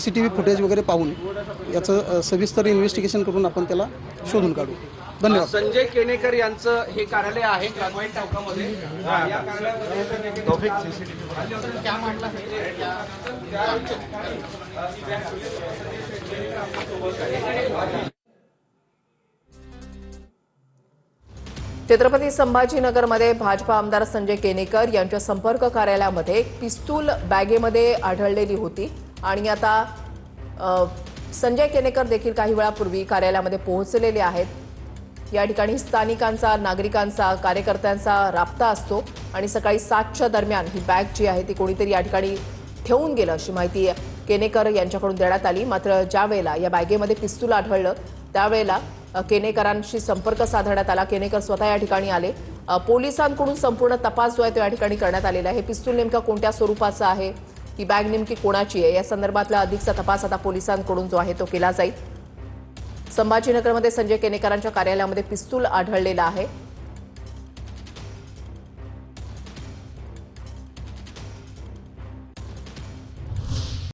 CCTV footage वगैरे पाहून याचं सविस्तर इन्व्हेस्टिगेशन करून आपण त्याला शोधून काढू। धन्यवाद। संजय केनेकर यांचं हे कार्यालय आहे क्रांती चौकामध्ये। या कार्यालयामध्ये छत्रपती संभाजीनगरमध्ये भाजपा आमदार संजय केनेकर यांच्या संपर्क कार्यालयामध्ये एक पिस्तूल बॅगेमध्ये आढळलेली होती आणि आता संजय केनेकर देखील काही वेळापूर्वी कार्यालयामध्ये पोहोचलेले आहेत। या ठिकाणी स्थानिकांचा, नागरिकांचा, कार्यकर्त्यांचा राबता असतो आणि सकाळी 7च्या दरम्यान ही बॅग जी आहे ती कोणीतरी या ठिकाणी ठेवून गेलं अशी माहिती केनेकर यांच्याकडून देण्यात आली। मात्र ज्या वेळेला या बॅगेमध्ये पिस्तूल आढळलं त्यावेळेला केनेकरांशी संपर्क साधण्यात आला। केनेकर स्वतः या ठिकाणी आले। पोलिसांकडून संपूर्ण तपास जो आहे तो या ठिकाणी करण्यात आलेला आहे। हे पिस्तूल नेमका कोणत्या स्वरूपाचं आहे, ही बॅग नेमकी कोणाची आहे, या संदर्भातला अधिकचा तपास आता पोलिसांकडून जो आहे तो केला जाईल। संभाजीनगरमध्ये संजय केनेकरांच्या कार्यालयामध्ये पिस्तूल आढळलेला आहे।